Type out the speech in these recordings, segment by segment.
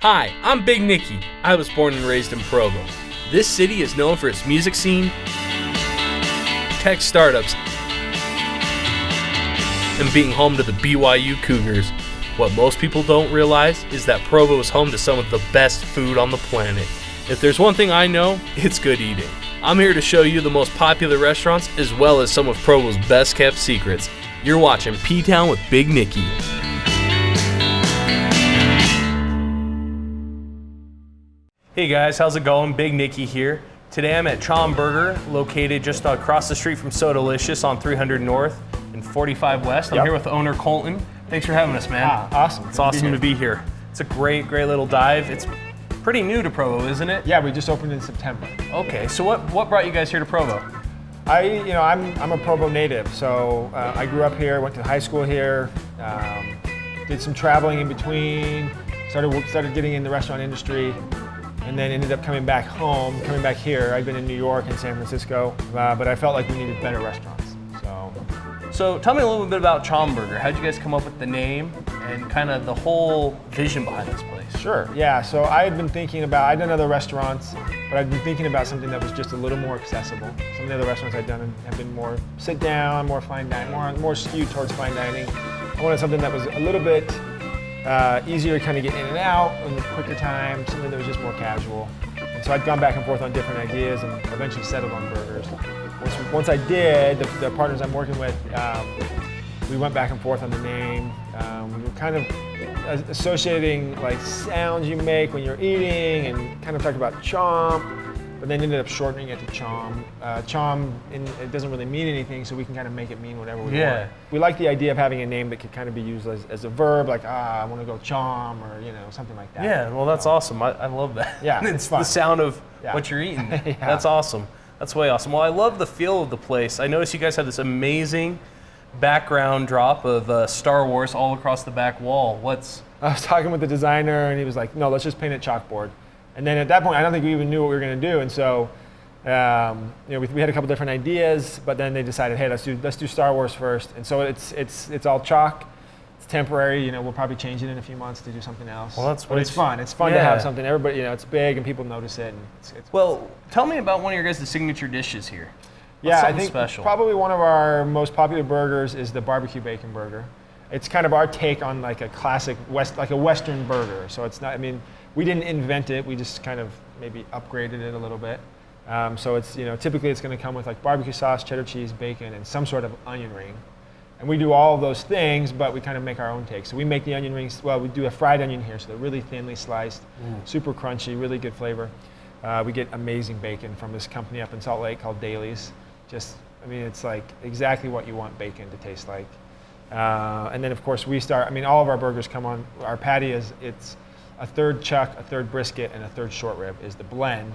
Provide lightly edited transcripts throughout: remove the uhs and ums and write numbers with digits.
Hi, I'm Big Nicki. I was born and raised in Provo. This city is known for its music scene, tech startups, and being home to the BYU Cougars. What most people don't realize is that Provo is home to some of the best food on the planet. If there's one thing I know, it's good eating. I'm here to show you the most popular restaurants as well as some of Provo's best kept secrets. You're watching P-Town with Big Nicki. Hey guys, how's it going? Big Nicki here. Today I'm at Chom Burger, located just across the street from So Delicious on 300 North and 45 West. I'm here with the owner, Colton. Thanks for having us, man. Awesome. It's awesome to be here. It's a great little dive. It's pretty new to Provo, isn't it? Yeah, we just opened in September. Okay, so what brought you guys here to Provo? I'm a Provo native, so I grew up here, went to high school here, did some traveling in between, started getting in the restaurant industry, and then ended up coming back here. I'd been in New York and San Francisco, but I felt like we needed better restaurants. So tell me a little bit about Chom Burger. How'd you guys come up with the name and kind of the whole vision behind this place? Sure, yeah, so I'd done other restaurants, but I'd been thinking about something that was just a little more accessible. Some of the other restaurants I'd done have been more sit down, more fine dining, more skewed towards fine dining. I wanted something that was a little bit easier to kind of get in and out in a quicker time, something that was just more casual. And so I'd gone back and forth on different ideas and eventually settled on burgers. Once I did, the partners I'm working with, we went back and forth on the name. We were kind of associating like sounds you make when you're eating and kind of talked about chomp, but then ended up shortening it to Chom. Chom, it doesn't really mean anything, so we can kind of make it mean whatever we want. We like the idea of having a name that could kind of be used as a verb, like, I want to go chom, or something like that. Yeah, well, that's awesome. I love that. Yeah, it's fun. The sound of what you're eating. Yeah. That's awesome. That's way awesome. Well, I love the feel of the place. I noticed you guys have this amazing background drop of Star Wars all across the back wall. I was talking with the designer, and he was like, no, let's just paint it chalkboard. And then at that point, I don't think we even knew what we were going to do. And so, we had a couple different ideas, but then they decided, hey, let's do Star Wars first. And so it's all chalk. It's temporary. We'll probably change it in a few months to do something else. Well, but it's fun. It's fun to have something. Everybody, it's big and people notice it. And well, tell me about one of your guys' signature dishes here. I think special? Probably one of our most popular burgers is the barbecue bacon burger. It's kind of our take on like a classic like a Western burger. So it's not. We didn't invent it. We just kind of maybe upgraded it a little bit. So it's typically it's going to come with like barbecue sauce, cheddar cheese, bacon, and some sort of onion ring. And we do all of those things, but we kind of make our own take. So we make the onion rings. Well, we do a fried onion here, so they're really thinly sliced, super crunchy, really good flavor. We get amazing bacon from this company up in Salt Lake called Daly's. It's like exactly what you want bacon to taste like. And then of course all of our burgers come on, our patty it's a third chuck, a third brisket, and a third short rib is the blend.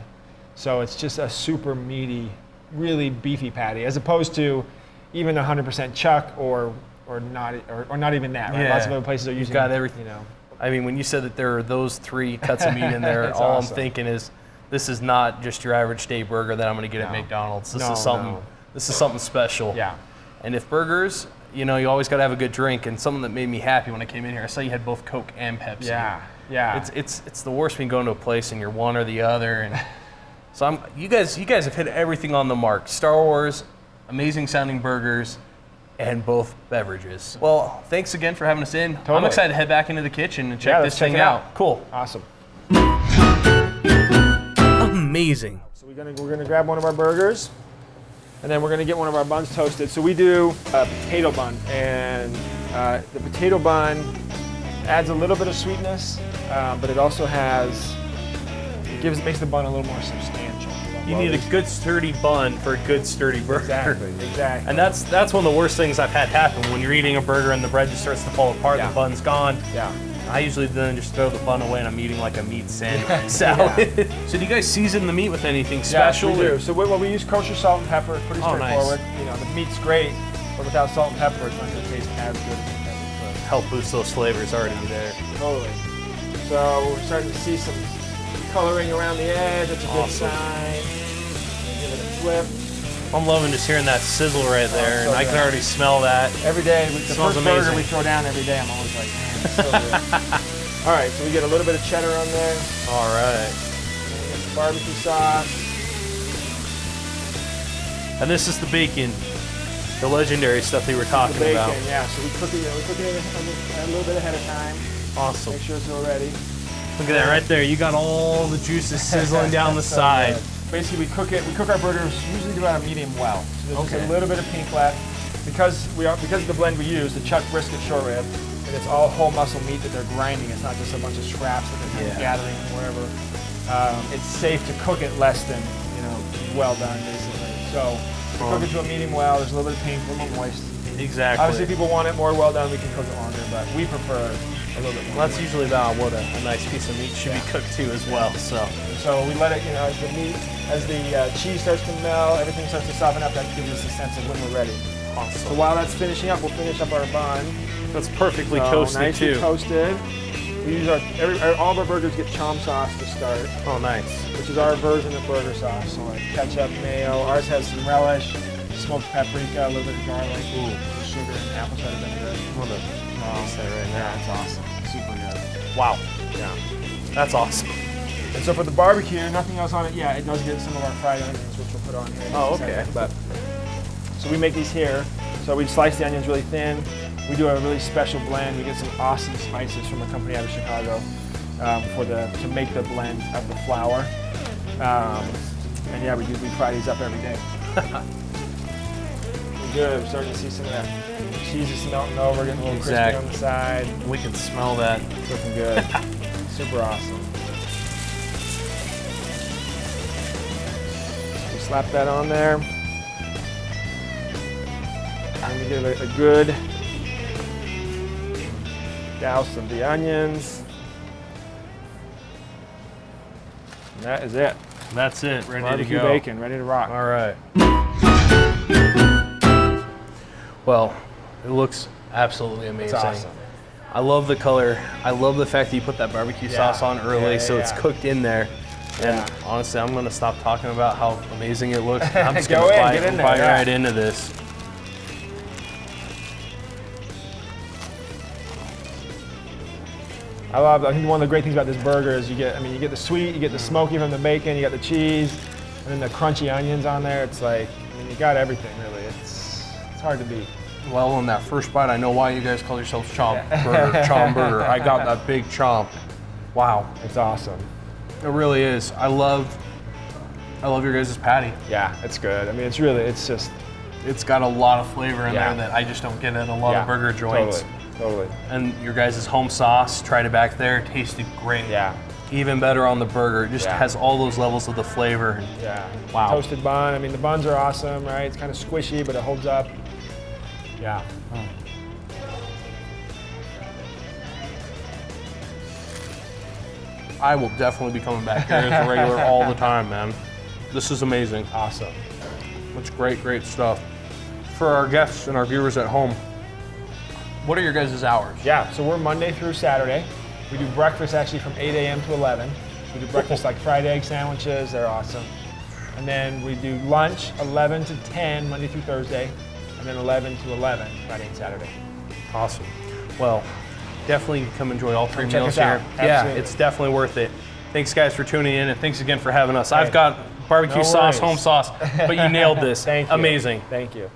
So it's just a super meaty, really beefy patty, as opposed to even 100% chuck or not even that. Right? Yeah. Lots of other places are using. You've got everything. When you said that there are those three cuts of meat in there, all awesome. I'm thinking is this is not just your average steak burger that I'm going to get at McDonald's. This is something special. Yeah. And if burgers, you always got to have a good drink. And something that made me happy when I came in here, I saw you had both Coke and Pepsi. Yeah. It's the worst when you go into a place and you're one or the other. And so you guys have hit everything on the mark. Star Wars, amazing sounding burgers, and both beverages. Well, thanks again for having us in. Totally. I'm excited to head back into the kitchen and check this thing out. Cool. Awesome. Amazing. So we're gonna grab one of our burgers, and then we're gonna get one of our buns toasted. So we do a potato bun, and the potato bun adds a little bit of sweetness, but it also makes the bun a little more substantial. You need a good sturdy bun for a good sturdy burger. Exactly. And that's one of the worst things I've had happen when you're eating a burger and the bread just starts to fall apart, the bun's gone. Yeah. I usually then just throw the bun away and I'm eating like a meat sandwich salad. So do you guys season the meat with anything special? Yeah, we do. So we use kosher salt and pepper. It's pretty straightforward. Nice. The meat's great, but without salt and pepper, it's not going to taste as good as it could. Help boost those flavors already there. Totally. So we're starting to see some coloring around the edge. That's a good sign. Give it a flip. I'm loving just hearing that sizzle right there, and I can already smell that. Every day, the smells first amazing. burger we throw down every day, I'm always like, man, it's so good. All right, so we get a little bit of cheddar on there. All right. And we get the barbecue sauce. And this is the bacon, the legendary stuff they were talking The bacon, about. yeah. So we cook it a little bit ahead of time. Awesome. Make sure it's all ready. Look at that right there. You got all the juices sizzling down the So side. good. Basically, we cook our burgers usually to about a medium well. So there's just a little bit of pink left. Because of the blend we use, the chuck brisket short rib, and it's all whole muscle meat that they're grinding. It's not just a bunch of scraps that they're kind of gathering wherever. It's safe to cook it less than, well done, basically. So we cook it to a medium well. There's a little bit of pink, a little more moist. Exactly. Obviously, if people want it more well done, we can cook it longer, but we prefer a little bit more. Well, that's usually about what a nice piece of meat should be cooked to as well. So we let it, as the cheese starts to melt, everything starts to soften up. That gives us a sense of when we're ready. awesome. So while that's finishing up, we'll finish up our bun. That's perfectly toasted nicely too. Toasted. We use all of our burgers get Chom sauce to start. Oh, nice. Which is our version of burger sauce. So like ketchup, mayo. Ours has some relish, smoked paprika, a little bit of garlic, sugar, and apple cider vinegar. What a taste that right now. Yeah, it's awesome. Super good. Wow. Yeah. That's awesome. And so for the barbecue, nothing else on it. Yeah, it does get some of our fried onions, which we'll put on here. Oh, okay. So we make these here. So we slice the onions really thin. We do a really special blend. We get some awesome spices from a company out of Chicago to make the blend of the flour. And yeah, we fry these up every day. We're good. We're starting to see some of that cheese is melting over, getting a little crispy on the side. We can smell that. Looking good. Super awesome. We slap that on there. And we give it a good douse of the onions. And that is it. That's it. Ready Barbecue to go. bacon, ready to rock. All right. Well, it looks absolutely amazing. It's awesome. I love the color. I love the fact that you put that barbecue sauce on early, so it's cooked in there. And honestly, I'm going to stop talking about how amazing it looks. I'm just going to bite right into this. I think one of the great things about this burger is you get the sweet, you get the smoky from the bacon, you got the cheese, and then the crunchy onions on there. It's like, you got everything really. It's hard to beat. Well, on that first bite, I know why you guys call yourselves Chom Burger, Chom Burger. I got that big chomp. Wow. It's awesome. It really is. I love your guys' patty. Yeah, it's good. I mean, it's got a lot of flavor in there that I just don't get at a lot of burger joints. Totally. And your guys' home sauce, tried it back there, tasted great. Yeah. Even better on the burger. It just has all those levels of the flavor. Yeah. Wow. Toasted bun. I mean, the buns are awesome, right? It's kind of squishy, but it holds up. Yeah. I will definitely be coming back here as a regular all the time, man. This is amazing. Awesome. That's great, great stuff. For our guests and our viewers at home, what are your guys' hours? Yeah, so we're Monday through Saturday. We do breakfast actually from 8 a.m. to 11. We do breakfast like fried egg sandwiches, they're awesome. And then we do lunch 11 to 10 Monday through Thursday, and then 11 to 11 Friday and Saturday. Awesome. Well, definitely come enjoy all three Check meals us out. here. Absolutely. Yeah, it's definitely worth it. Thanks guys for tuning in, and thanks again for having us. Hey. I've got barbecue sauce, home sauce, but you nailed this. Thank you. Amazing. Thank you.